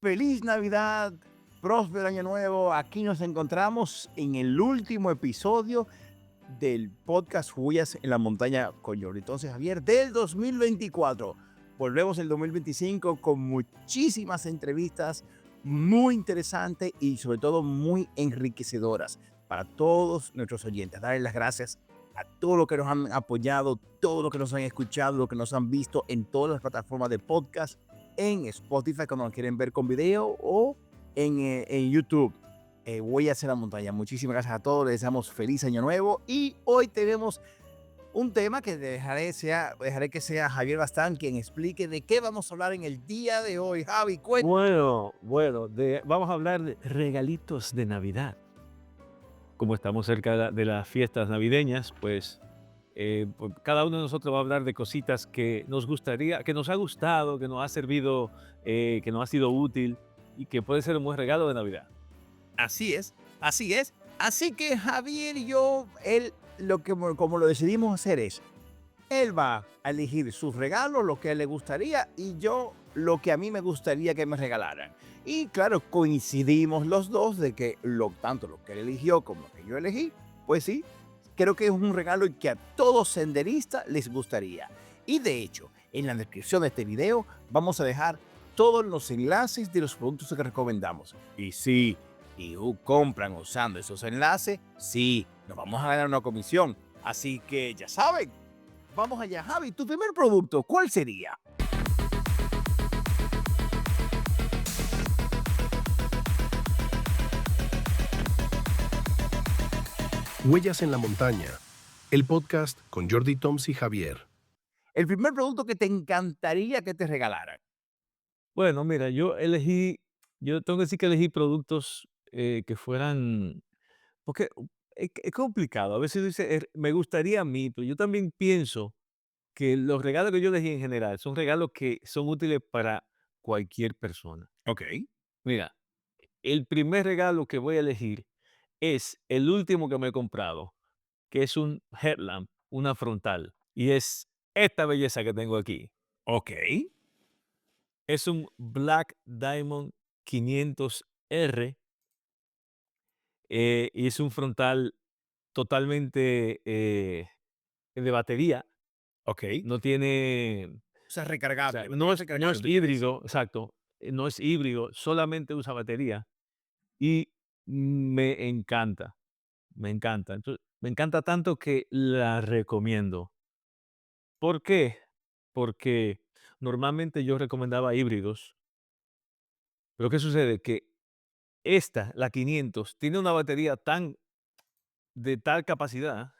Feliz Navidad, próspero año nuevo. Aquí nos encontramos en el último episodio del podcast Huellas en la Montaña con Jordi. Entonces, Javier, del 2024. Volvemos el 2025 con muchísimas entrevistas muy interesantes y sobre todo muy enriquecedoras para todos nuestros oyentes. Darles las gracias a todos los que nos han apoyado, todos los que nos han escuchado, los que nos han visto en todas las plataformas de podcast, en Spotify cuando nos quieren ver con video o en YouTube. Voy a hacer la montaña. Muchísimas gracias a todos. Les deseamos feliz año nuevo. Y hoy tenemos un tema que dejaré que sea Javier Bastán quien explique de qué vamos a hablar en el día de hoy. Javi, cuéntame. Bueno, vamos a hablar de regalitos de Navidad. Como estamos cerca de las fiestas navideñas, pues cada uno de nosotros va a hablar de cositas que nos gustaría, que nos ha gustado, que nos ha servido, que nos ha sido útil y que puede ser un buen regalo de Navidad. Así es, así es. Así que Javier y yo, como lo decidimos hacer es, él va a elegir sus regalos, lo que a él le gustaría, y yo lo que a mí me gustaría que me regalaran. Y claro, coincidimos los dos de que tanto lo que él eligió como lo que yo elegí, pues sí, creo que es un regalo que a todo senderista les gustaría. Y de hecho, en la descripción de este video vamos a dejar todos los enlaces de los productos que recomendamos. Y sí, y compran usando esos enlaces, sí, nos vamos a ganar una comisión. Así que ya saben, vamos allá. Javi, tu primer producto, ¿cuál sería? Huellas en la Montaña, el podcast con Jordi Toms y Javier. El primer producto que te encantaría que te regalaran. Bueno, mira, yo tengo que decir que elegí productos que fueran, porque es complicado. A veces dice, me gustaría a mí, pero yo también pienso que los regalos que yo elegí en general son regalos que son útiles para cualquier persona. Ok. Mira, el primer regalo que voy a elegir es el último que me he comprado, que es un headlamp, una frontal, y es esta belleza que tengo aquí. Ok. Es un Black Diamond 500R y es un frontal totalmente de batería. Ok. No tiene, O sea, o sea, recargable. no Batería es, no es recargable. híbrido, exacto, no es híbrido, solamente usa batería y me encanta, me encanta. Entonces, me encanta tanto que la recomiendo. ¿Por qué? Porque normalmente yo recomendaba híbridos, pero ¿qué sucede? Que esta, la 500, tiene una batería de tal capacidad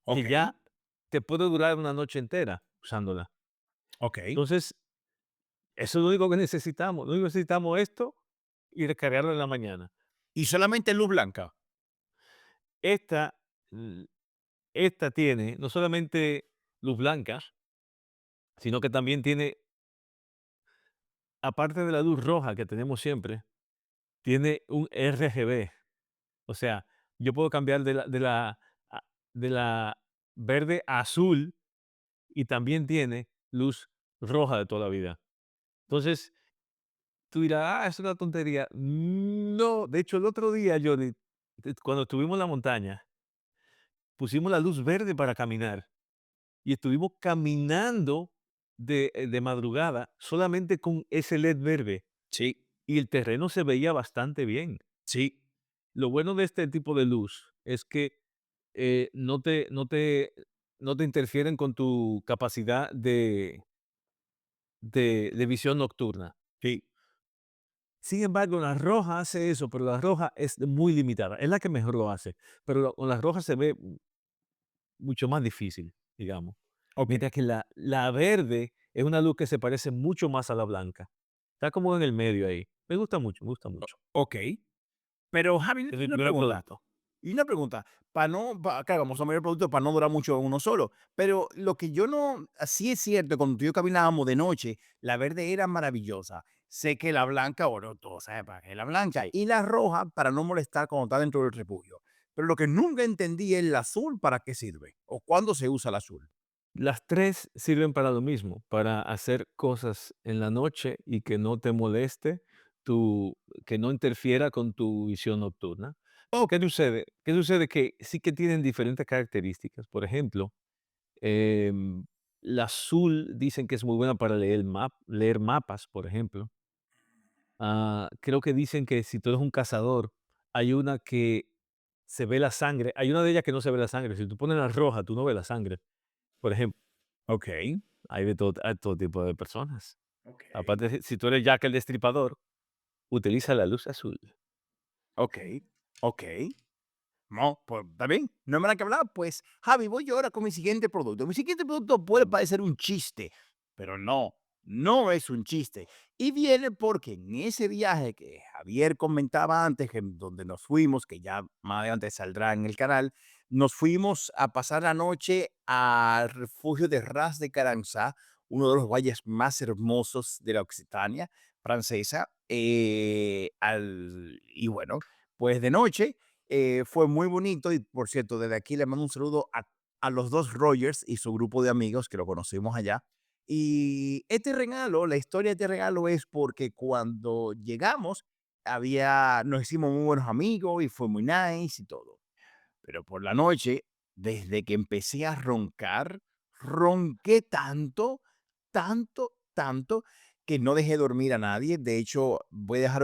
que Ok. ya te puede durar una noche entera usándola. Ok. Entonces, eso es lo único que necesitamos. Lo único que necesitamos es esto y recargarlo en la mañana. Y solamente luz blanca. Esta, l- esta tiene no solamente luz blanca, sino que también tiene, aparte de la luz roja que tenemos siempre, tiene un RGB. O sea, yo puedo cambiar a- de la verde a azul y también tiene luz roja de toda la vida. Entonces, tú dirás, es una tontería. No, de hecho, el otro día, Johnny, cuando estuvimos en la montaña, pusimos la luz verde para caminar y estuvimos caminando de madrugada solamente con ese LED verde Sí. y el terreno se veía bastante bien. Sí. Lo bueno de este tipo de luz es que no no te interfieren con tu capacidad de visión nocturna. Sí. Sin embargo, la roja hace eso, pero la roja es muy limitada. Es la que mejor lo hace, pero con la roja se ve mucho más difícil, digamos. Ok. Mientras que la verde es una luz que se parece mucho más a la blanca. Está como en el medio ahí. Me gusta mucho, me gusta mucho. Ok. Pero Javi, Es mi una primer pregunta. producto. Y una pregunta, claro, vamos a ver el producto para no durar mucho en uno solo, pero lo que yo no, sí es cierto, cuando tú y yo caminábamos de noche, la verde era maravillosa. Sé que la blanca, bueno, todos saben para qué es la blanca, Sí. y la roja para no molestar cuando está dentro del refugio. Pero lo que nunca entendí es el azul, ¿para qué sirve? ¿O cuándo se usa el azul? Las 3 sirven para lo mismo, para hacer cosas en la noche y que no te moleste que no interfiera con tu visión nocturna. Oh, ¿Qué sucede? ¿Qué sucede? Que sí que tienen diferentes características. Por ejemplo, em, la azul dicen que es muy buena para leer mapas, por ejemplo. Creo que dicen que si tú eres un cazador, hay una que se ve la sangre. Hay una de ellas que no se ve la sangre. Si tú pones la roja, tú no ves la sangre. Por ejemplo, ok, hay todo tipo de personas. ok, Aparte, si tú eres Jack el Destripador, utiliza la luz azul. ok, ok. No, pues está bien, no hay nada que hablar. Pues, Javi, voy yo ahora con mi siguiente producto. Mi siguiente producto puede parecer un chiste, pero no, no es un chiste. Y viene porque en ese viaje que Javier comentaba antes, donde nos fuimos, que ya más adelante saldrá en el canal, nos fuimos a pasar la noche al refugio de Ras de Caranzá, uno de los valles más hermosos de la Occitania francesa. Y bueno, pues de noche fue muy bonito y, por cierto, desde aquí le mando un saludo a los dos Rogers y su grupo de amigos que lo conocimos allá. Y este regalo, la historia de este regalo es porque cuando llegamos, nos hicimos muy buenos amigos y fue muy nice y todo. Pero por la noche, desde que empecé a roncar, ronqué tanto, tanto, tanto, que no dejé dormir a nadie. De hecho, voy a dejar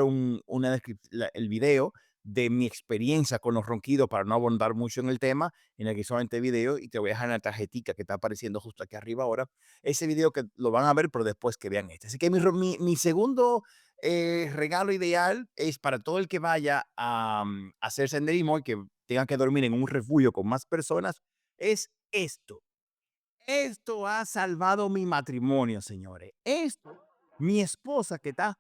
el video de mi experiencia con los ronquidos para no abundar mucho en el tema, en el que solamente video, y te voy a dejar en la tarjetita que está apareciendo justo aquí arriba ahora. Ese video que lo van a ver, pero después que vean este. Así que mi segundo regalo ideal es para todo el que vaya a hacer senderismo y que tenga que dormir en un refugio con más personas, es esto. Esto ha salvado mi matrimonio, señores. Esto, mi esposa que está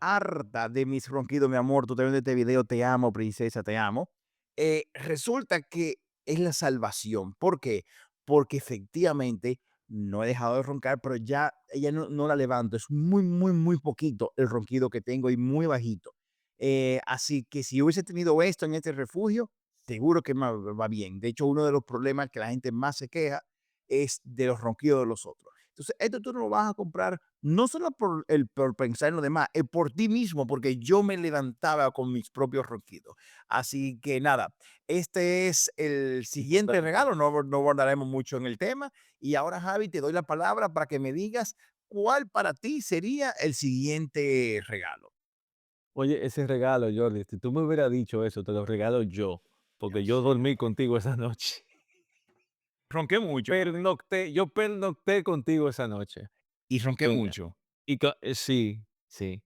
harta de mis ronquidos, mi amor, tú te ves este video, te amo, princesa, te amo. Resulta que es la salvación. ¿Por qué? Porque efectivamente no he dejado de roncar, pero ya ella no la levanto. Es muy, muy, muy poquito el ronquido que tengo y muy bajito. Así que si hubiese tenido esto en este refugio, seguro que me va bien. De hecho, uno de los problemas que la gente más se queja es de los ronquidos de los otros. Entonces, esto tú no lo vas a comprar no solo por pensar en lo demás, es por ti mismo, porque yo me levantaba con mis propios ronquidos. Así que nada, este es el siguiente regalo, no abordaremos mucho en el tema. Y ahora, Javi, te doy la palabra para que me digas cuál para ti sería el siguiente regalo. Oye, ese regalo, Jordi, si tú me hubieras dicho eso, te lo regalo yo, Ya porque yo sé. dormí contigo esa noche. Ronqué mucho Yo pernocté contigo esa noche. y ronqué Con mucho. sí, sí,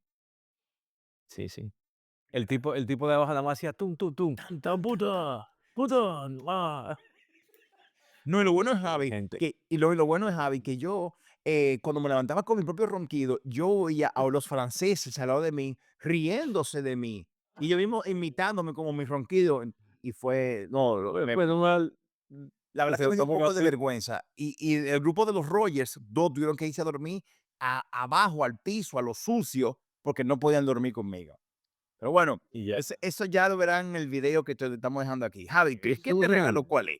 sí, sí. El tipo de abajo nada más hacía tum, tum, tum, tan puta, puta, No, y lo bueno es, Javi, gente. lo bueno es, Javi, que yo, cuando me levantaba con mi propio ronquido, yo oía a los franceses al lado de mí, riéndose de mí, y yo mismo imitándome como mi ronquido, y fue, no, Bueno, mal, la o verdad que sea, me dio un estamos poco de así vergüenza, y el grupo de los Rogers, 2 tuvieron que irse a dormir abajo, al piso, a lo sucio, porque no podían dormir conmigo. Pero bueno, y ya. eso ya lo verán en el video que te estamos dejando aquí. Javi, ¿qué te Eso regalo cuál es?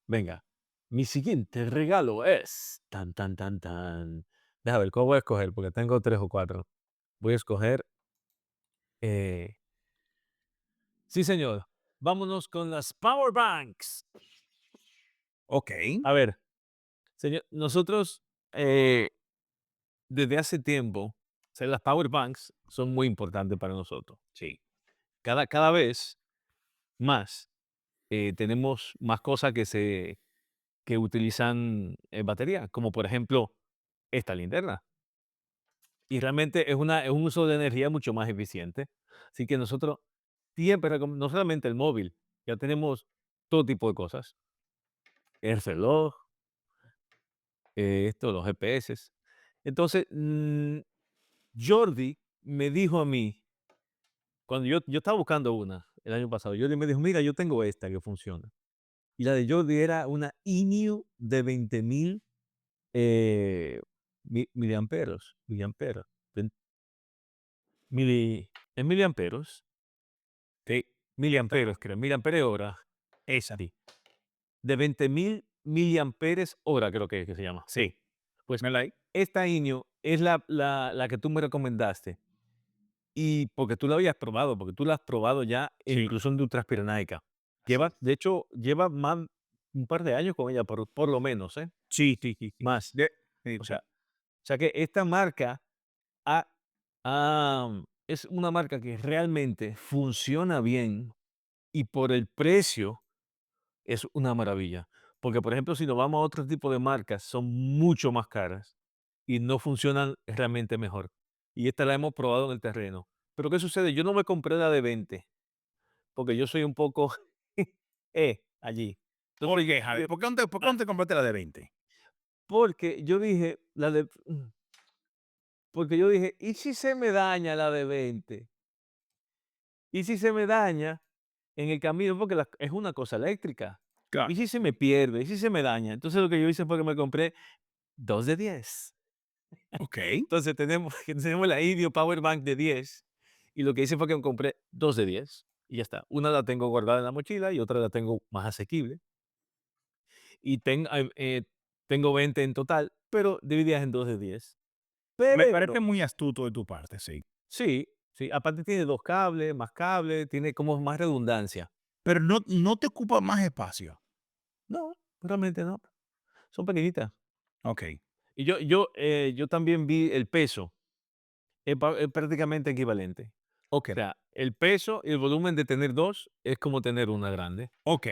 venga, mi siguiente regalo es tan, tan, tan, tan. Deja ver, ¿cuál voy a escoger? Porque tengo 3 o 4. Voy a escoger, eh sí, señor. Vámonos con las power banks. Okey, A ver, señor, nosotros, eh, desde hace tiempo, o sea, las power banks son muy importantes para nosotros. sí. Cada vez más, tenemos más cosas que utilizan, batería, como por ejemplo, esta linterna. Y realmente es un uso de energía mucho más eficiente. Así que nosotros siempre no solamente el móvil, ya tenemos todo tipo de cosas, el reloj, los GPS. Entonces, Jordi me dijo a mí, cuando yo estaba buscando una el año pasado, Jordi me dijo: "Mira, yo tengo esta que funciona". Y la de Jordi era una INIO de 20.000, miliamperos, ven miliamperos, Sí, miliamperos, creo, miliampere hora, esa. sí, de 20.000 miliamperes hora, creo que se llama, sí. Sí, Pues dímelo ahí. esta INIO es la que tú me recomendaste. Y porque tú la habías probado, porque tú la has probado ya, Sí. incluso en tu Transpirenaica. Así Lleva, es. de hecho, lleva más, un par de años con ella, por lo menos, ¿eh? Sí, sí, sí, sí. Más. Sí, O sí. sea que esta marca ha- es una marca que realmente funciona bien y por el precio es una maravilla. Porque, por ejemplo, si nos vamos a otro tipo de marcas, son mucho más caras y no funcionan realmente mejor. Y esta la hemos probado en el terreno. Pero ¿qué sucede? Yo no me compré la de 20 porque yo soy un poco allí. ¿Por Entonces, qué, Javi? ¿Por qué no te compraste la de 20? porque yo dije, porque yo dije, ¿y si se me daña la de 20? ¿Y si se me daña en el camino? Porque es una cosa eléctrica. Claro. ¿Y si se me pierde? ¿Y si se me daña? Entonces lo que yo hice fue que me compré 2 de 10. Ok. Entonces tenemos la Idio Power Bank de 10 y lo que hice fue que me compré 2 de 10 y ya está. Una la tengo guardada en la mochila y otra la tengo más asequible. Y tengo 20 en total, pero divididas en 2 de 10. Me parece Pero muy astuto de tu parte, sí. sí, sí, aparte tiene 2 cables, más cables, tiene como más redundancia. Pero no te ocupa más espacio. No, realmente no, son pequeñitas. Ok. Y yo también vi el peso, es prácticamente equivalente. Ok. O sea, el peso y el volumen de tener 2 es como tener una grande. Ok.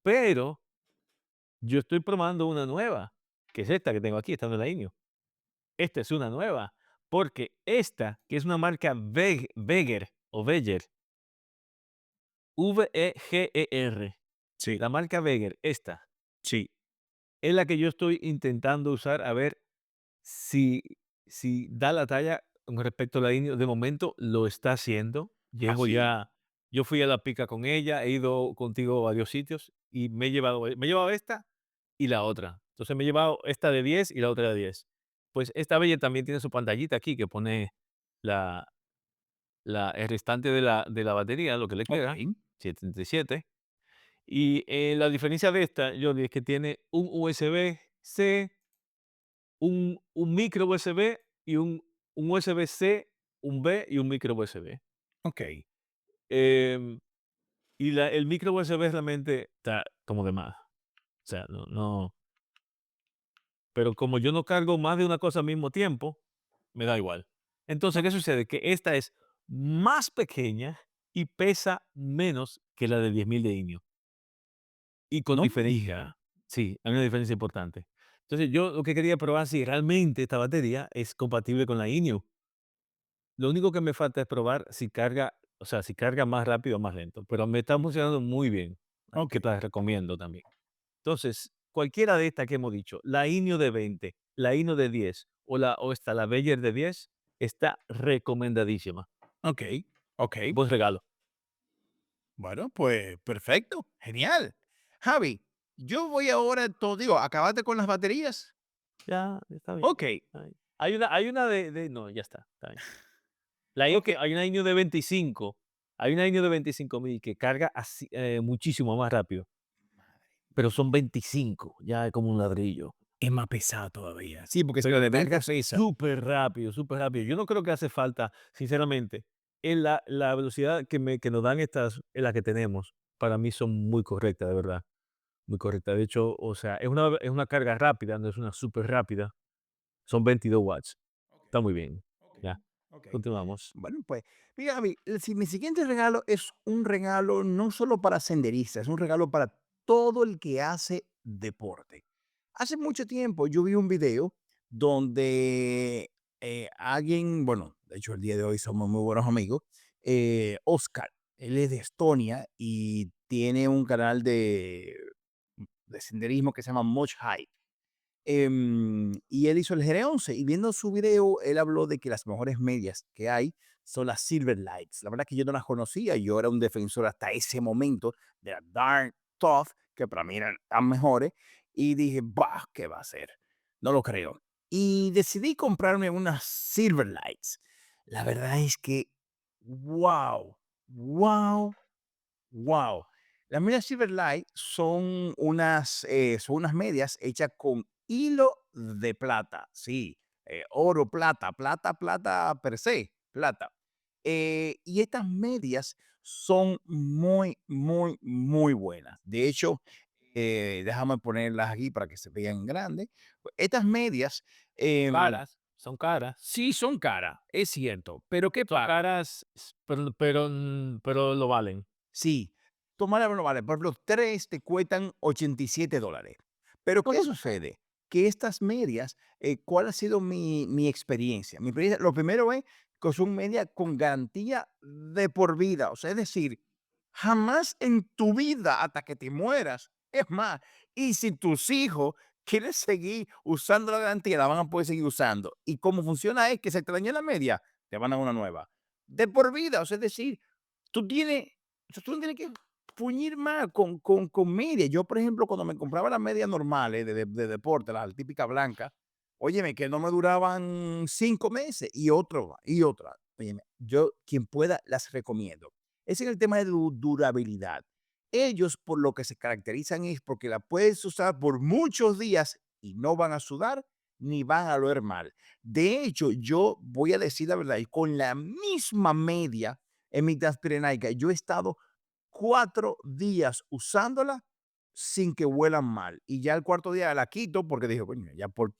Pero yo estoy probando una nueva, que es esta que tengo aquí, esta no es la Inyo. Esta es una nueva, porque esta, que es una marca Veger o Veger, Veger, Sí, la marca Veger, esta, sí. es la que yo estoy intentando usar a ver si, si da la talla con respecto a la Inyo. De momento lo está haciendo. Así. Yo fui a la pica con ella, he ido contigo a varios sitios y me he llevado esta y la otra. Entonces me he llevado esta de 10 y la otra de 10. Pues esta bella también tiene su pantallita aquí que pone la, el restante de la batería, lo que le Ok. queda, 77. Y la diferencia de esta, yo es que tiene un USB-C, un micro USB y un USB-C, un B y un micro USB. Ok. Em, y el micro USB realmente está como de más. O sea, no. Pero como yo no cargo más de una cosa al mismo tiempo, me da igual. Entonces, ¿qué sucede? Que esta es más pequeña y pesa menos que la de 10.000 de Inyo. Y con No me diferencia. diga. Sí, hay una diferencia importante. Entonces, yo lo que quería probar si realmente esta batería es compatible con la Inyo. Lo único que me falta es probar si carga, o sea, si carga más rápido o más lento. Pero me está funcionando muy bien. Así Ok. que te la recomiendo también. Entonces, cualquiera de estas que hemos dicho, la Inyo de 20, la Inyo de 10 o esta, la Veyer de 10, está recomendadísima. Ok. Ok. Buen regalo. Bueno, pues perfecto. Genial. Javi, yo voy ahora, digo, ¿acabaste con las baterías? Ya, está bien. Ok. Está bien. Hay una no, ya está bien. Ok. Hay una Inyo de 25, hay una Inyo de 25.000 que carga así, muchísimo más rápido, pero son 25, ya es como un ladrillo. Es más pesado todavía. Sí, porque si Pero lo de 20 cargas pesa. súper rápido, súper rápido. Yo no creo que hace falta, sinceramente, en la velocidad que nos dan estas, en la que tenemos, para mí son muy correctas, de verdad, muy correctas. De hecho, o sea, es una carga rápida, no es una súper rápida, son 22 watts. Ok. Está muy bien. Ok. Ya, Ok. continuamos. Bueno, pues, mira, Javi, si mi siguiente regalo es un regalo no solo para senderistas, es un regalo para todo el que hace deporte. Hace mucho tiempo yo vi un video donde alguien, bueno, de hecho el día de hoy somos muy buenos amigos, Oscar, él es de Estonia y tiene un canal de senderismo que se llama Much High. Y él hizo el GR11 y viendo su video, él habló de que las mejores medias que hay son las Silver Lights. La verdad que yo no las conocía, yo era un defensor hasta ese momento de la Dark Tough, que para mí eran tan mejores, y dije, bah, ¿qué va a ser? No lo creo. Y decidí comprarme unas Silver Lights. La verdad es que, wow, wow, wow. Las medias Silverlight son unas medias hechas con hilo de plata. Sí, oro, plata, plata, plata per se, plata. Y estas medias son muy, muy, muy buenas. De hecho, déjame ponerlas aquí para que se vean en grande. Estas medias, Son caras, sí son caras, es cierto, pero ¿qué son pasa? caras, pero lo valen. Sí, tomar no vale. Por ejemplo, 3 te cuestan $87. Pero, ¿qué sucede? Que estas medias, ¿cuál ha sido mi experiencia? Mi experiencia, lo primero es que son medias con garantía de por vida. O sea, es decir, jamás en tu vida hasta que te mueras. Es más, y si tus hijos quieren seguir usando la garantía, la van a poder seguir usando. Y cómo funciona es que se te dañó la media, te van a dar una nueva. De por vida, o sea, es decir, tú tienes o sea, tú no tienes que puñir más con media. Yo, por ejemplo, cuando me compraba las medias normales de deporte, las típicas blancas, óyeme, que no me duraban 5 meses y otro, y otra. Óyeme, yo, quien pueda, las recomiendo. Ese es el tema de durabilidad. Ellos, por lo que se caracterizan es porque la puedes usar por muchos días y no van a sudar ni van a oler mal. De hecho, yo voy a decir la verdad, y con la misma media en mi transpirenaica, yo he estado 4 días usándola sin que huelan mal. Y ya el cuarto día la quito porque dije, coño, ya por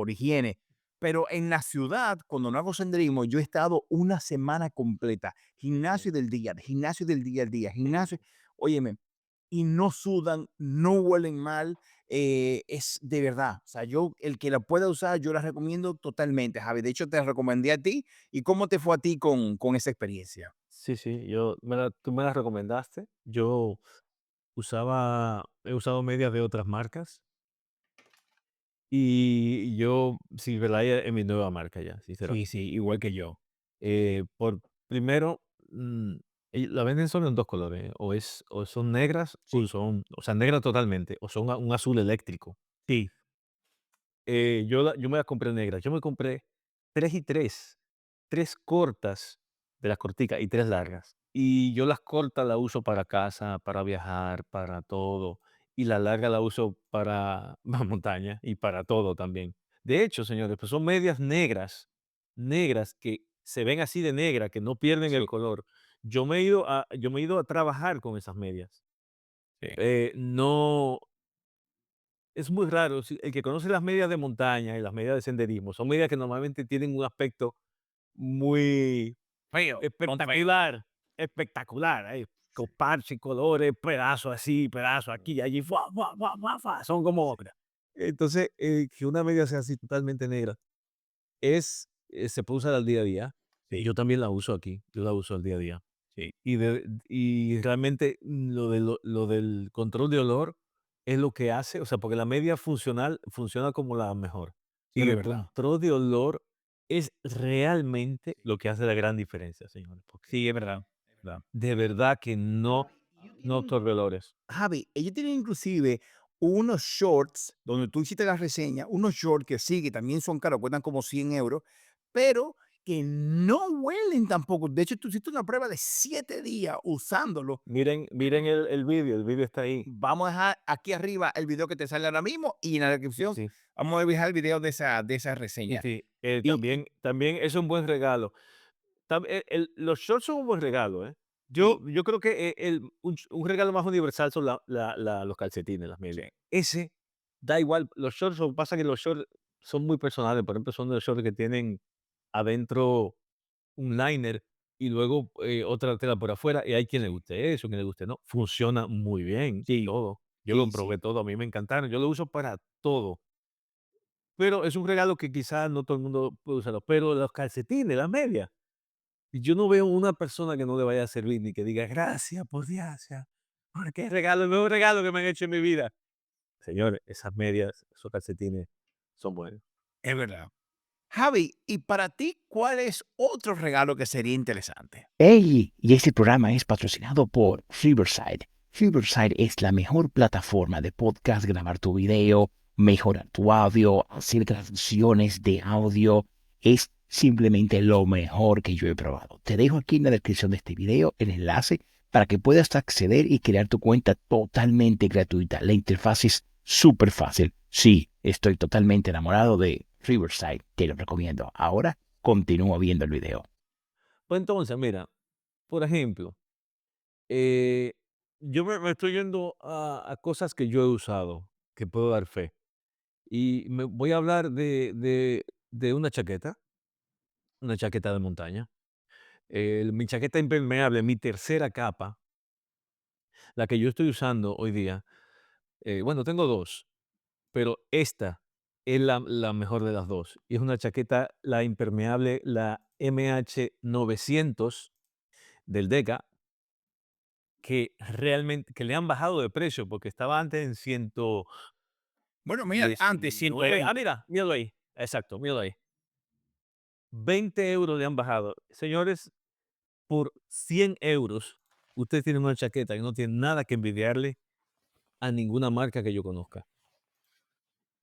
higiene. Pero en la ciudad, cuando no hago senderismo, yo he estado una semana completa, Sí, gimnasio del día al día, gimnasio, óyeme, y no sudan, no huelen mal, es de verdad. O sea, yo, el que la pueda usar, yo la recomiendo totalmente, Javi. De hecho, te la recomendé a ti. ¿Y cómo te fue a ti con esa experiencia? sí, sí, tú me las recomendaste. Yo he usado medias de otras marcas y yo Silverline es mi nueva marca ya, Sí, sinceramente. sí, igual que yo. Por primero, la venden solo en 2 colores, o son negras Sí, o sea, negras totalmente, o son un azul eléctrico. sí, Yo me las compré negras. Yo me compré 3 y 3, 3 cortas de las corticas y 3 largas. Y yo las cortas las uso para casa, para viajar, para todo, y la larga la uso para la montaña y para todo también. De hecho, señores, pues son medias negras, negras que se ven así de negra, que no pierden el sí, color. Yo me he ido a trabajar con esas medias. sí. No es muy raro, el que conoce las medias de montaña y las medias de senderismo, son medias que normalmente tienen un aspecto muy Feo, ponte feo. espectacular, espectacular, con parches, colores, pedazos así, pedazos aquí y allí, ¡fua, fua, fua, fua, fua! Son como Sí, obras. Entonces, que una media sea así totalmente negra se puede usar al día a día. sí, Yo también la uso aquí, yo la uso al día a día. sí, Y realmente lo del control de olor es lo que hace, o sea, porque la media funcional funciona como la mejor, sí, pero de el verdad. control de olor es realmente lo que hace la gran diferencia, señores, porque Sí, es verdad, es verdad. de verdad que Ellos no tienen absorbe olores. Javi, ellos tienen inclusive unos shorts donde tú hiciste la reseña, unos shorts que sí, que también son caros, cuestan como 100 €, pero que no huelen tampoco. De hecho, tú hiciste una prueba de 7 días usándolo. Miren el vídeo está ahí. Vamos a dejar aquí arriba el video que te sale ahora mismo y en la Sí, descripción sí. vamos a dejar el video de esa Sí, reseña. sí, Y también es un buen regalo. Los shorts son un buen regalo, ¿eh? sí, Yo creo que un regalo más universal son los calcetines, las sí, medias. Ese, da igual, los shorts, pasa que los shorts son muy personales, por ejemplo, son de los shorts que tienen adentro un liner y luego, otra tela por afuera, y hay quien le guste eso, quien le guste no. Funciona muy bien, sí, todo. Yo lo sí, sí. probé todo, a mí me encantaron, yo lo uso para todo. Pero es un regalo que quizás no todo el mundo puede usarlo, pero los calcetines, las medias, yo no veo una persona que no le vaya a servir ni que diga: "Gracias por gracias, por qué regalo, el mejor regalo que me han hecho en mi vida". Señores, esas medias, esos calcetines son buenos. Es verdad. Javi, y para ti, ¿cuál es otro regalo que sería interesante? Hey, y este programa es patrocinado por Riverside. Riverside es la mejor plataforma de podcast, grabar tu video, mejorar tu audio, hacer transmisiones de audio. Es simplemente lo mejor que yo he probado. Te dejo aquí en la descripción de este video el enlace para que puedas acceder y crear tu cuenta totalmente gratuita. La interfaz es súper fácil. Sí, estoy totalmente enamorado de Riverside. Te lo recomiendo. Ahora continúo viendo el video. Pues entonces, mira, por ejemplo, eh, yo me estoy yendo a cosas que yo he usado, que puedo dar fe. Y me voy a hablar de una chaqueta de montaña. Mi chaqueta impermeable, mi tercera capa, la que yo estoy usando hoy día. Bueno, tengo dos, pero esta es la mejor de las dos. Y es una chaqueta, la impermeable, la MH900 del Deca, que realmente, que le han bajado de precio, porque estaba antes en Bueno, mira, antes 119. Mira, míralo ahí. Exacto, míralo ahí. 20 € le han bajado. Señores, por 100 €, ustedes tienen una chaqueta que no tiene nada que envidiarle a ninguna marca que yo conozca.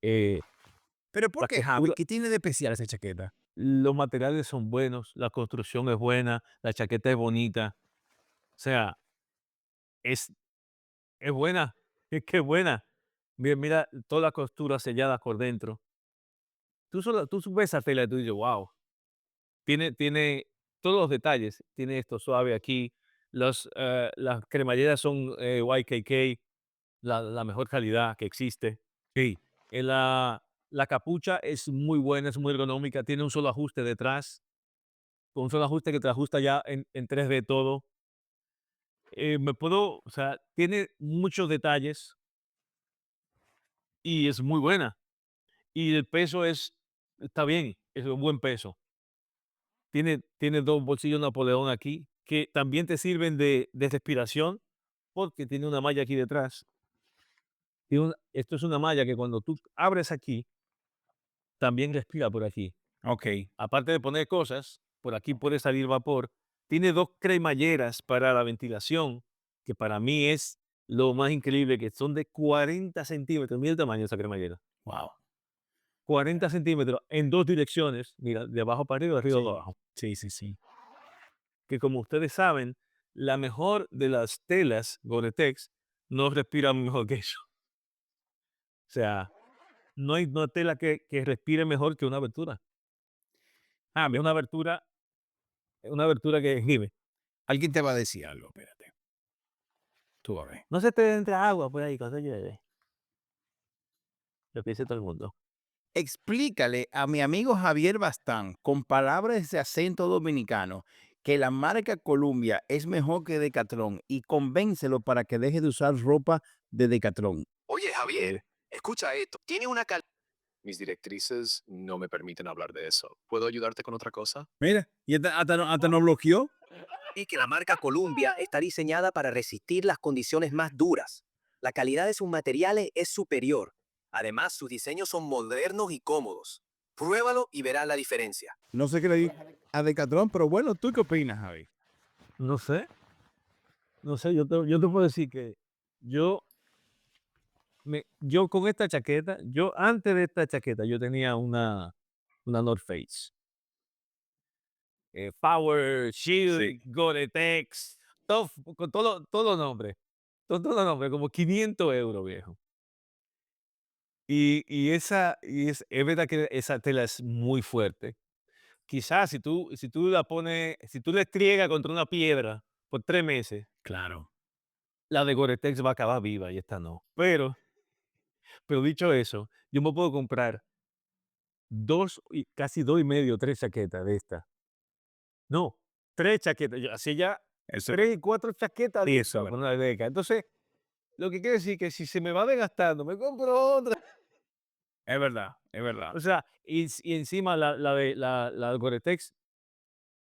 pero ¿por La qué, Javi? costura, ¿Qué tiene de especial esa chaqueta? los materiales son buenos, la construcción es buena, la chaqueta es bonita. O sea, es, es buena, es que es buena. Mira, mira toda la costura sellada por dentro. Tú ves esa tela y tú dices, wow, tiene todos los detalles. Tiene esto suave aquí. Las cremalleras son YKK, la mejor calidad que existe. Sí. La capucha es muy buena, es muy ergonómica, tiene un solo ajuste detrás, con un solo ajuste que te ajusta ya en 3D todo. O sea, tiene muchos detalles y es muy buena. Y el peso está bien, es un buen peso. Tiene dos bolsillos Napoleón aquí, que también te sirven de respiración, porque tiene una malla aquí detrás. Esto es una malla que cuando tú abres aquí, también respira por aquí. Ok. Aparte de poner cosas, por aquí puede salir vapor. Tiene dos cremalleras para la ventilación, que para mí es lo más increíble, que son de 40 centímetros. Mira el tamaño de esa cremallera. Wow. 40 centímetros en dos direcciones. Mira, de abajo para arriba, de arriba para abajo. Sí, sí, sí. Que como ustedes saben, la mejor de las telas Gore-Tex no respira mejor que eso. O sea, no hay una tela que respire mejor que una abertura. Es una abertura que gime. Alguien te va a decir algo, espérate. Tú a ver. No se te entra agua por ahí cuando llueve. Lo que dice todo el mundo. Explícale a mi amigo Javier Bastán, con palabras de acento dominicano, que la marca Columbia es mejor que Decathlon y convéncelo para que deje de usar ropa de Decathlon. Oye, Javier, escucha esto. Tiene una Mis directrices no me permiten hablar de eso. ¿Puedo ayudarte con otra cosa? Mira, y hasta nos bloqueó. Y que la marca Columbia está diseñada para resistir las condiciones más duras. La calidad de sus materiales es superior. Además, sus diseños son modernos y cómodos. Pruébalo y verás la diferencia. No sé qué le di a Decathlon, pero bueno, ¿tú qué opinas, Javi? No sé, no sé, yo te puedo decir que yo, yo con esta chaqueta, yo antes de esta chaqueta, yo tenía una North Face. Power, Shield, Gore-Tex, con todos los nombres. Todos los nombres, como 500 € viejo. Es verdad que esa tela es muy fuerte. Quizás si tú la pones, si tú le triegas contra una piedra por 3 meses, Claro. la de Gore-Tex va a acabar viva y esta no. Pero dicho eso, yo me puedo comprar casi 2 y medio, 3 chaquetas de esta. No, 3 chaquetas. Así ya, Eso, 3 y 4 chaquetas de eso, esta con una Deca. Entonces, lo que quiere decir que si se me va desgastando, me compro otra. es verdad, es verdad. O sea, y encima la Gore-Tex,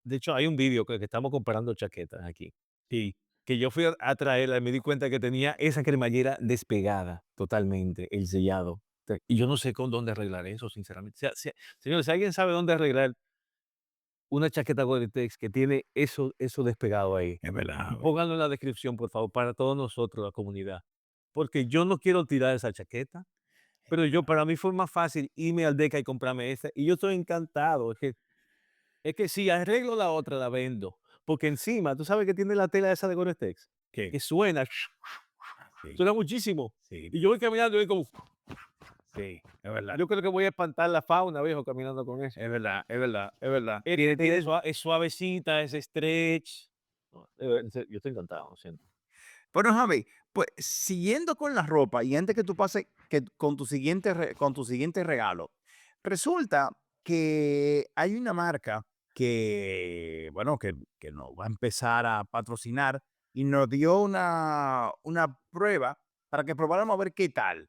de hecho, hay un vídeo que estamos comparando chaquetas aquí. Sí. Que yo fui a traerla y me di cuenta que tenía esa cremallera despegada totalmente, el sellado. Y yo no sé con dónde arreglar eso, sinceramente. Señores, si alguien sabe dónde arreglar una chaqueta Gore-Tex que tiene eso despegado ahí, Es verdad, Javi. pónganlo en la descripción, por favor, para todos nosotros, la comunidad. Porque yo no quiero tirar esa chaqueta, pero para mí fue más fácil irme al Deca y comprarme esta. Y yo estoy encantado. Es que si arreglo la otra, la vendo. Porque encima, tú sabes que tiene la tela esa de Gore-Tex, ¿Qué? que suena Sí, muchísimo. sí. Y yo voy caminando y voy como, Sí, es verdad. Yo creo que voy a espantar la fauna, viejo, caminando con eso. Es verdad, es verdad, es verdad. Es suavecita, es stretch. No, yo estoy encantado, lo siento. Bueno, Javi, pues siguiendo con la ropa y antes que tú pases con tu con tu siguiente regalo, resulta que hay una marca que, bueno, que nos va a empezar a patrocinar y nos dio una prueba para que probáramos a ver qué tal.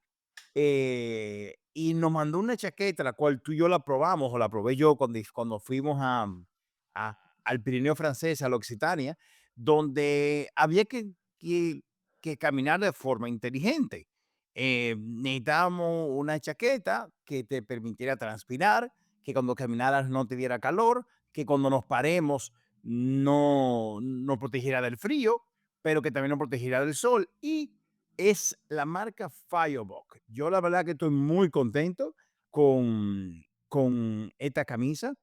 Y nos mandó una chaqueta, la cual tú y yo la probamos, o la probé yo cuando fuimos al Pirineo francés, a la Occitania, donde había que, que caminar de forma inteligente. Necesitábamos una chaqueta que te permitiera transpirar, que cuando caminaras no te diera calor, que cuando nos paremos no nos protegiera del frío, pero que también nos protegiera del sol. Y es la marca Firebox. Yo la verdad que estoy muy contento con esta camisa.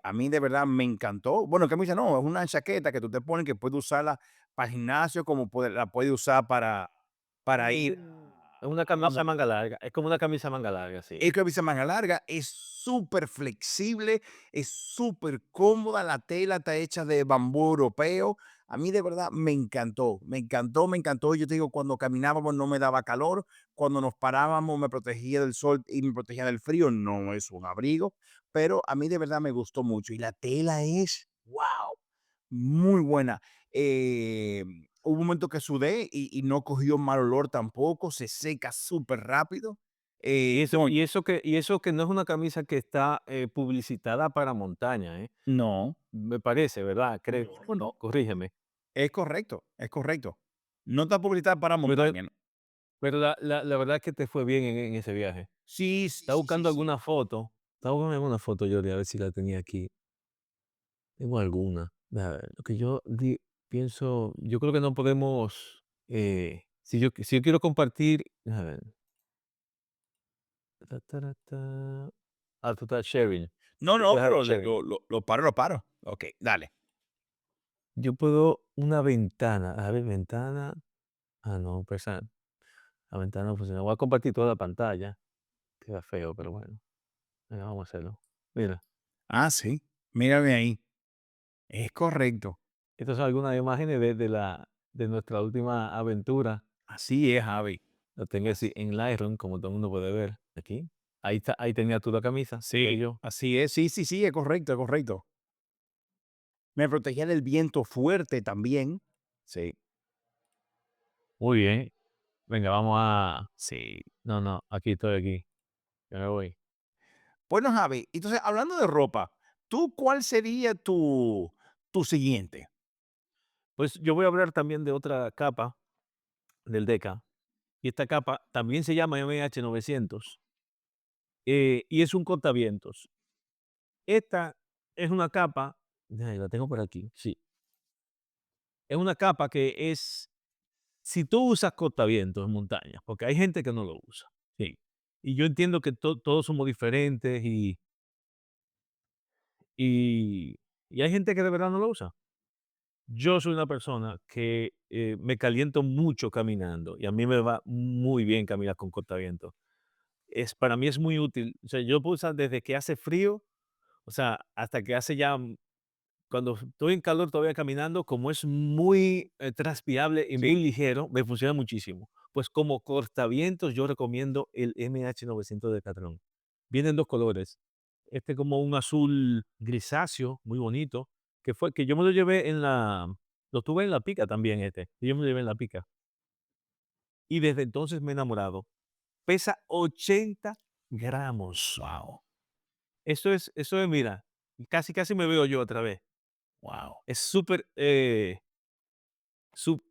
A mí de verdad me encantó. Bueno, camisa no, es una chaqueta que tú te pones que puedes usarla para el gimnasio, como la puedes usar para ir Es una camisa manga larga. Es como una camisa manga larga, sí. es camisa manga larga, es súper flexible, es súper cómoda, la tela está hecha de bambú europeo. A mí de verdad me encantó, me encantó, me encantó. Yo te digo, cuando caminábamos no me daba calor, cuando nos parábamos me protegía del sol y me protegía del frío. No es un abrigo, pero a mí de verdad me gustó mucho y la tela es, wow, muy buena. Hubo un momento que sudé y no cogió mal olor tampoco, se seca súper rápido. No, Y eso que no es una camisa que está publicitada para montaña, ¿eh? no, Me parece, ¿verdad? Creo. no, no, Corrígeme. es correcto, es correcto. No está publicidad para Pero, montaña, ¿no? pero la verdad es que te fue bien en ese viaje. Sí, sí, Estaba sí, sí, buscando sí. alguna foto. Estaba buscando alguna foto, yo a ver si la tenía aquí. Tengo alguna. A ver, lo que pienso, yo creo que no podemos, si yo quiero compartir, a ver, ta, ta, ta, ta. Tú estás sharing. No, Tú no, puedes dar pero sharing. lo paro, lo paro. Ok, dale. Yo puedo una ventana, a ver, ventana, no, pues la ventana no funciona. Voy a compartir toda la pantalla. Queda feo, pero bueno, venga, vamos a hacerlo. Mira, Ah, sí, mírame ahí. Es correcto. estas son algunas imágenes de nuestra última aventura. Así es, Javi. Lo tengo así en Lightroom, como todo el mundo puede ver aquí. Ahí está, ahí tenía tú la camisa. Sí, Yo. así es. Sí, sí, sí, es correcto, es correcto. Me protegía del viento fuerte también. Sí, Muy bien. Venga, vamos a. sí. No, no, aquí estoy aquí. Ya me voy. Bueno, Javi, entonces hablando de ropa, ¿tú cuál sería tu siguiente? Pues yo voy a hablar también de otra capa del Deca. Y esta capa también se llama MH900 y es un cortavientos. Esta es una capa, la tengo por aquí, sí. Es una capa que es, si tú usas cortavientos en montaña, porque hay gente que no lo usa, sí. Y yo entiendo que todos somos diferentes y, y hay gente que de verdad no lo usa. Yo soy una persona que me caliento mucho caminando y a mí me va muy bien caminar con cortavientos. Para mí es muy útil. O sea, yo puedo usar desde que hace frío, o sea, hasta que hace ya, cuando estoy en calor todavía caminando, como es muy transpirable y muy Sí. ligero, me funciona muchísimo. Pues como cortavientos yo recomiendo el MH900 de Catrón. Vienen dos colores. Este como un azul grisáceo, muy bonito, que yo me lo llevé lo tuve en la pica también y yo me lo llevé en la pica. Y desde entonces me he enamorado. Pesa 80 gramos. Wow, Eso es, mira, casi, casi me veo yo otra vez. wow. Es súper, sup-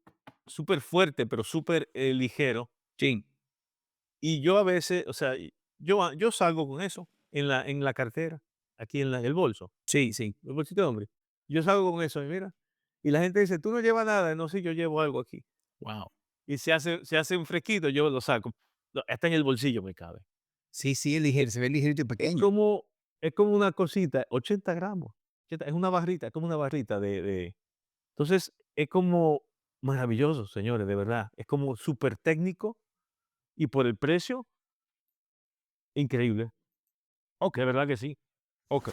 súper fuerte, pero súper ligero. Sí, Y yo a veces, o sea, yo salgo con eso en la cartera, aquí en el bolso, sí, sí. el bolsito de hombre. Yo salgo con eso y mira, y la gente dice, tú no llevas nada, no sé, yo llevo algo aquí. Wow. Y se hace un fresquito, yo lo saco. Hasta en el bolsillo me cabe. Sí, sí, es ligero, se ve ligerito y Es pequeño. como, es como una cosita, 80 gramos. Es una barrita, es como una barrita Entonces, es como maravilloso, señores, de verdad. Es como súper técnico y por el precio, increíble. Ok. De verdad que sí. Ok.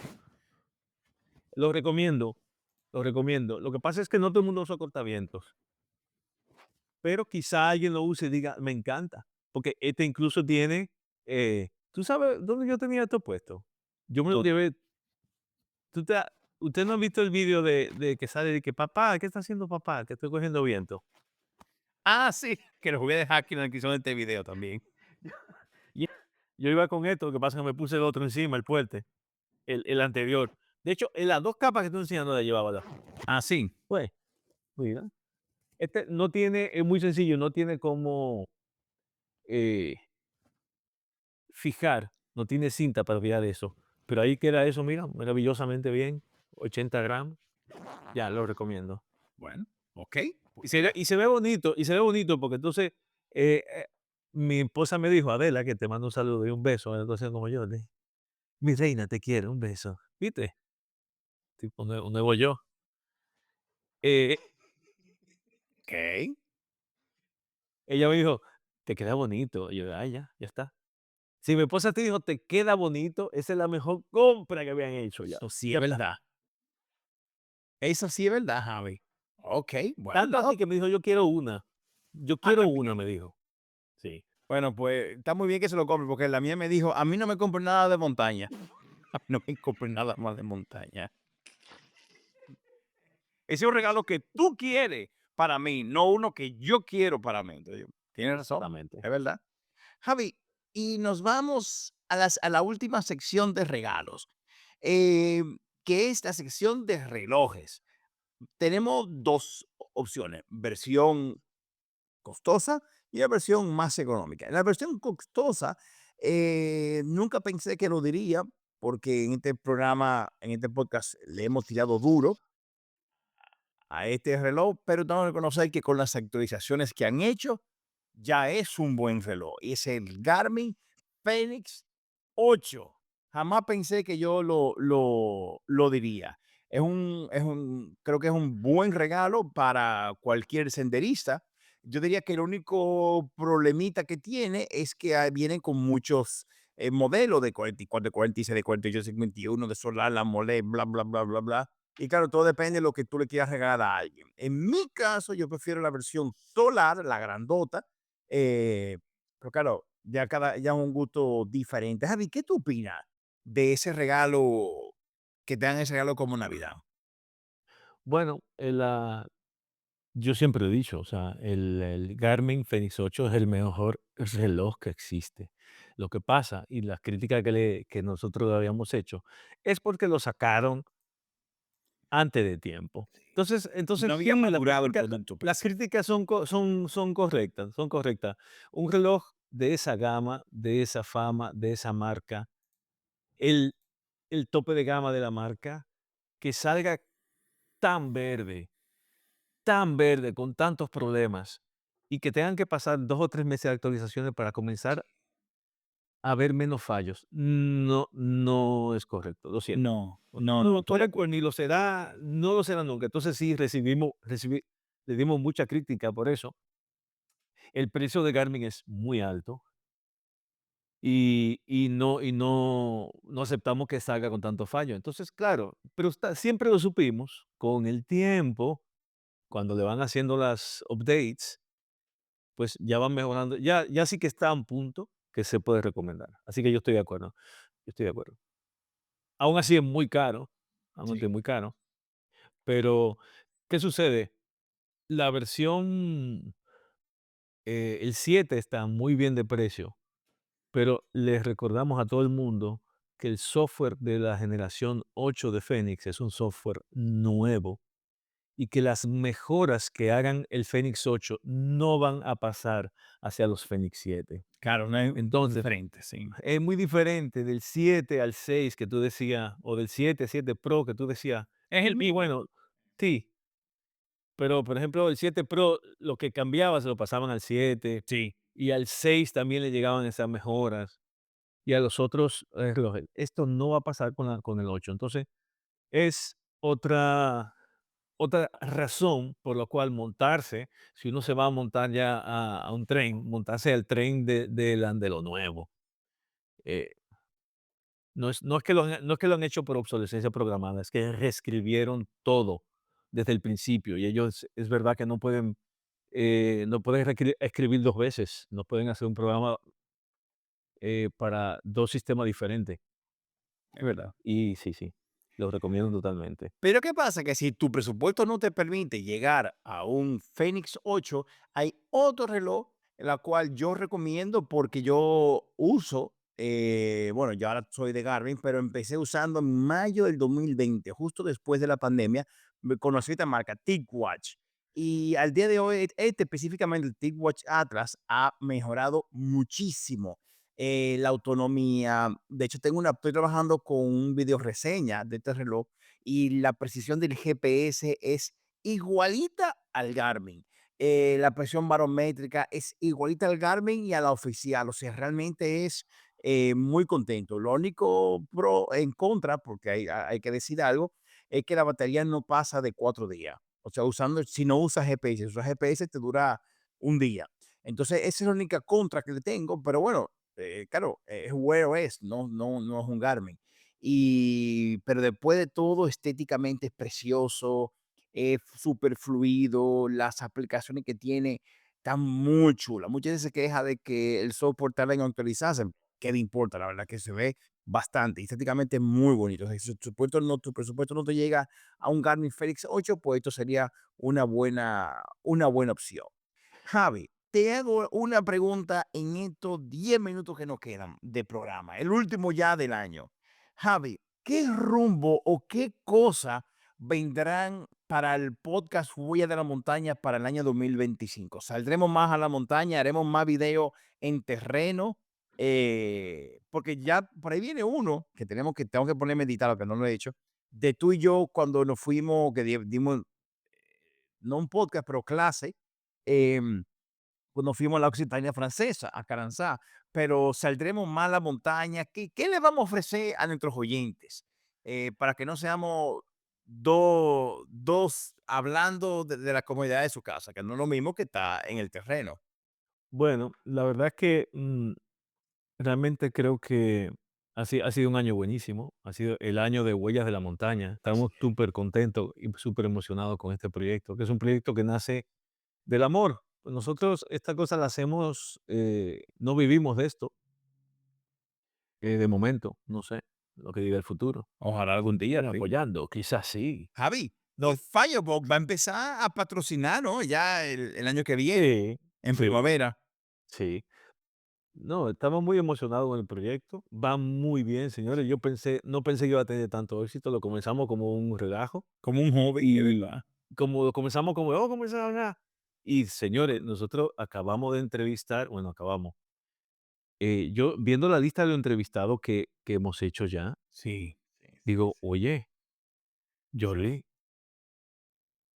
Lo recomiendo, lo recomiendo. Lo que pasa es que no todo el mundo usa cortavientos, pero quizá alguien lo use y diga, me encanta, porque este incluso tiene, ¿tú sabes dónde yo tenía esto puesto? Yo me lo ¿Dónde? llevé, ¿tú te ha- ¿usted no ha visto el video de que sale de que papá, ¿qué está haciendo papá? Que estoy cogiendo viento. Ah, sí, que los voy a dejar aquí en la descripción de este video también. Y yo iba con esto, lo que pasa es que me puse el otro encima, el puente, el anterior. De hecho, en las dos capas que estoy enseñando la llevaba la. Ah, sí. Pues, mira. Este no tiene, es muy sencillo, no tiene como eh, fijar, no tiene cinta para fijar eso. Pero ahí queda eso, mira, maravillosamente bien, 80 gramos, ya lo recomiendo. Bueno, ok. Y se ve bonito porque entonces mi esposa me dijo, Adela, que te mando un saludo y un beso, entonces como yo, mi reina, te quiero, un beso, ¿viste? Tipo nuevo yo. Eh, Ok. ella me dijo, te queda bonito. Y yo, ya está. Si mi esposa te dijo, te queda bonito, esa es la mejor compra que habían hecho ya. Eso sí Ya es está. verdad. Eso sí es verdad, Javi. Ok, bueno. Tanto No, así que me dijo, yo quiero una. Yo quiero una, me dijo. Sí. bueno, pues está muy bien que se lo compre, porque la mía me dijo, a mí no me compre nada de montaña. A mí no me compre nada más de montaña. Ese es un regalo que tú quieres para mí, no uno que yo quiero para mí. Entonces, tienes razón, Exactamente. es verdad. Javi, y nos vamos a la última sección de regalos, eh, que es la sección de relojes. Tenemos dos opciones, versión costosa y la versión más económica. En la versión costosa, nunca pensé que lo diría, porque en este programa, en este podcast, le hemos tirado duro a este reloj, pero tengo que reconocer que con las actualizaciones que han hecho, ya es un buen reloj. Y es el Garmin Fenix 8. Jamás pensé que yo lo diría. Creo que es un buen regalo para cualquier senderista. Yo diría que el único problemita que tiene es que vienen con muchos modelos de 44, de 46, de 48, 51, de solar, la mole, bla, bla, bla, bla, bla. Y claro, todo depende de lo que tú le quieras regalar a alguien. En mi caso, yo prefiero la versión solar, la grandota, pero claro, ya es un gusto diferente. Javi, ¿qué tú opinas de ese regalo que te dan ese regalo como Navidad? Bueno, yo siempre he dicho, o sea, el Garmin Fenix 8 es el mejor reloj que existe. Lo que pasa, y las críticas que nosotros le habíamos hecho, es porque lo sacaron antes de tiempo. Entonces No había sí, madurado el producto, las pues. críticas son correctas, son correctas. Un reloj de esa gama, de esa fama, de esa marca, el, el tope de gama de la marca, que salga tan verde, con tantos problemas, y que tengan que pasar 2 o 3 meses de actualizaciones para comenzar a haber menos fallos, no es correcto, lo siento. No, no, No, estoy de ni lo será, no lo será nunca. Entonces sí le dimos mucha crítica por eso. El precio de Garmin es muy alto y no aceptamos que salga con tanto fallo. Entonces, claro, pero siempre lo supimos, con el tiempo, cuando le van haciendo las updates, pues ya van mejorando, ya sí que está a un punto que se puede recomendar. Así que yo estoy de acuerdo, yo estoy de acuerdo. Aún así es muy caro, aún así sí. es muy caro, pero ¿qué sucede? La versión, el 7 está muy bien de precio, pero les recordamos a todo el mundo que el software de la generación 8 de Phoenix es un software nuevo y que las mejoras que hagan el Phoenix 8 no van a pasar hacia los Phoenix 7. Claro, no es Entonces, diferente, sí. es muy diferente del 7 al 6 que tú decías, o del 7 al 7 Pro que tú decías. Es el Y mismo. bueno, sí, pero por ejemplo, el 7 Pro, lo que cambiaba se lo pasaban al 7 Sí. y al 6 también le llegaban esas mejoras y a los otros relojes. Esto no va a pasar con el 8. Entonces, es otra razón por la cual montarse, si uno se va a montar ya a un tren, montarse al tren de lo nuevo. eh, no es que lo han hecho por obsolescencia programada, es que reescribieron todo desde el principio y ellos es verdad que no pueden escribir 2 veces, no pueden hacer un programa, para 2 sistemas diferentes. Es verdad. Y sí, sí, lo recomiendo totalmente. Pero ¿qué pasa? Que si tu presupuesto no te permite llegar a un Fenix 8, hay otro reloj, la cual yo recomiendo porque yo uso, bueno, yo ahora soy de Garmin, pero empecé usando en mayo del 2020, justo después de la pandemia, me conocí esta marca, TicWatch. Y al día de hoy, específicamente el TicWatch Atlas ha mejorado muchísimo la autonomía. De hecho, estoy trabajando con un video reseña de este reloj y la precisión del GPS es igualita al Garmin. La presión barométrica es igualita al Garmin y a la oficial. O sea, realmente es muy contento. Lo único pro en contra, porque hay que decir algo, es que la batería no pasa de 4 días. O sea, si no usas GPS, si usas GPS te dura un día. Entonces, esa es la única contra que le tengo, pero bueno, claro, es Wear OS, no es un Garmin. Pero después de todo, estéticamente es precioso, es súper fluido, las aplicaciones que tiene están muy chulas. Muchas veces se queja de que el software tarda en actualizarse. ¿Qué le importa? La verdad que se ve bastante, estéticamente muy bonito. O sea, si tu presupuesto no te llega a un Garmin Fenix 8, pues esto sería una buena opción. Javi, te hago una pregunta en estos 10 minutos que nos quedan de programa, el último ya del año. Javi, ¿qué rumbo o qué cosa vendrán para el podcast Huella de la Montaña para el año 2025? ¿Saldremos más a la montaña? ¿Haremos más video en terreno? Porque ya por ahí viene uno que tengo que ponerme a editar, que no lo he hecho, de tú y yo cuando nos fuimos, que dimos, no un podcast, pero clase, em, pues nos fuimos a la Occitania francesa, a Caranzá, pero saldremos más a la montaña. ¿Qué le vamos a ofrecer a nuestros oyentes? Para que no seamos dos hablando de la comodidad de su casa, que no es lo mismo que está en el terreno. Bueno, la verdad es que, realmente creo que ha sido un año buenísimo, ha sido el año de Huellas de la Montaña. Así Estamos es. súper contentos y súper emocionados con este proyecto, que es un proyecto que nace del amor. Pues nosotros esta cosa la hacemos, no vivimos de esto, de momento, no sé lo que diga el futuro. Ojalá algún día, sí. Apoyando, quizás sí. Javi, no, Firebox va a empezar a patrocinar, ¿no? Ya el año que viene, Sí, en sí, primavera. sí. No, estamos muy emocionados con el proyecto. Va muy bien, señores. No pensé que iba a tener tanto éxito. Lo comenzamos como un relajo Como un hobby, es y verdad. como lo comenzamos como, oh, comenzar acá. Y señores, nosotros acabamos de entrevistar, bueno, acabamos. Yo viendo la lista de los entrevistados que hemos hecho ya, Sí, sí, sí, digo, sí. oye, Jordi,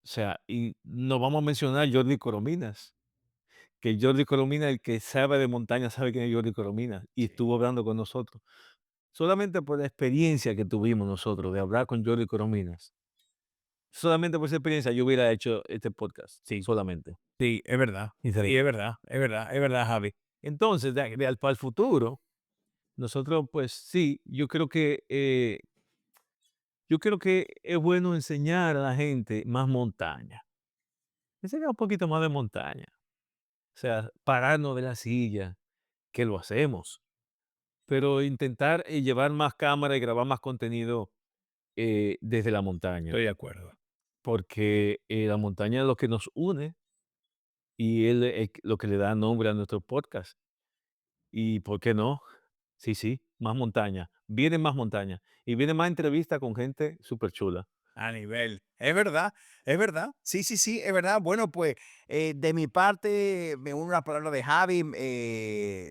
o sea, y nos vamos a mencionar Jordi Corominas, que Jordi Coromina, el que sabe de montaña, sabe quién es Jordi Corominas, y Sí. estuvo hablando con nosotros. Solamente por la experiencia que tuvimos nosotros de hablar con Jordi Corominas, solamente por esa experiencia yo hubiera hecho este podcast, Sí, solamente. sí, es verdad. Sí, Sinceramente. es verdad, es verdad, es verdad, Javi. Entonces, para el futuro, nosotros, pues sí, yo creo que es bueno enseñar a la gente más montaña. Enseñar un poquito más de montaña. O sea, pararnos de la silla, que lo hacemos, pero intentar llevar más cámara y grabar más contenido desde la montaña. Estoy de acuerdo. Porque la montaña es lo que nos une y es lo que le da nombre a nuestro podcast. ¿Y por qué no? Sí, sí, más montaña. Viene más montaña. Y viene más entrevista con gente súper chula. A nivel. Es verdad, es verdad. Sí, sí, sí, es verdad. Bueno, pues de mi parte me uno a la palabra de Javi,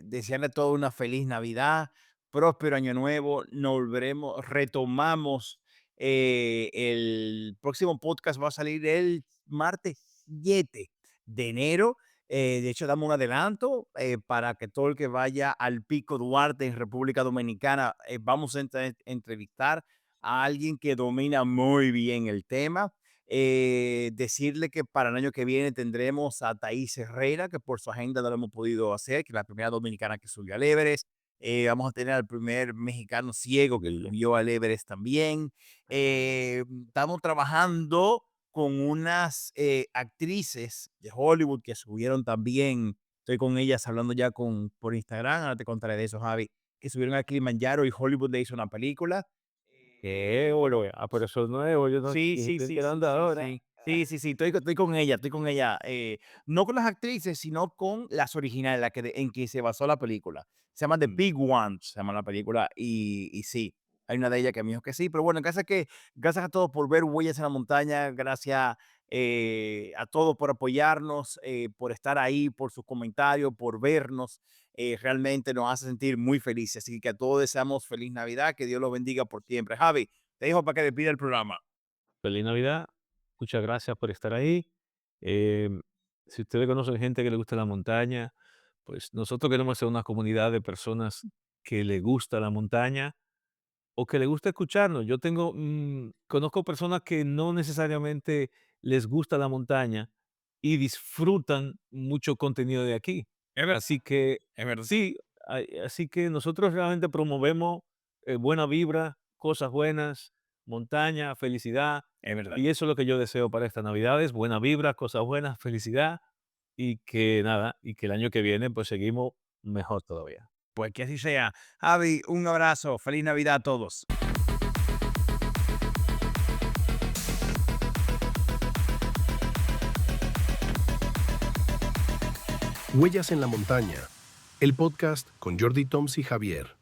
desearle a todos una feliz Navidad, próspero año nuevo. Nos volveremos, retomamos. El próximo podcast va a salir el martes 7 de enero. De hecho, damos un adelanto para que todo el que vaya al Pico Duarte en República Dominicana, vamos a entrevistar a alguien que domina muy bien el tema. Decirle que para el año que viene tendremos a Thaís Herrera, que por su agenda no lo hemos podido hacer, que es la primera dominicana que subió al Everest. Vamos a tener al primer mexicano ciego que lo vio al Everest también. Estamos trabajando con unas actrices de Hollywood que subieron también. Estoy con ellas hablando ya por Instagram. Ahora te contaré de eso, Javi. Que subieron a Kilimanjaro y Hollywood le hizo una película. Qué bueno, pero eso es nuevo, yo no Sí, estoy sí, sí, sí, enterando sí, ahora. sí. Sí, sí, sí, estoy con ella, estoy con ella. No con las actrices, sino con las originales, en que se basó la película. Se llama The Mm. Big One, se llama la película, y sí, hay una de ellas que me dijo que sí, pero bueno, gracias a todos por ver Huellas en la Montaña, gracias a todos por apoyarnos, por estar ahí, por sus comentarios, por vernos. Realmente nos hace sentir muy felices. Así que a todos deseamos feliz Navidad, que Dios los bendiga por siempre. Javi, te dejo para que despida el programa. Feliz Navidad, muchas gracias por estar ahí. Em, si ustedes conocen gente que le gusta la montaña, pues nosotros queremos ser una comunidad de personas que le gusta la montaña o que le gusta escucharnos. Conozco personas que no necesariamente les gusta la montaña y disfrutan mucho contenido de aquí. Es verdad, Así que es verdad. sí, así que nosotros realmente promovemos buena vibra, cosas buenas, montaña, felicidad. Es verdad. Y eso es lo que yo deseo para estas Navidades, buena vibra, cosas buenas, felicidad y que nada, y que el año que viene pues seguimos mejor todavía. Pues que así sea. Javi, un abrazo. Feliz Navidad a todos. Huellas en la Montaña, el podcast con Jordi Toms y Javier.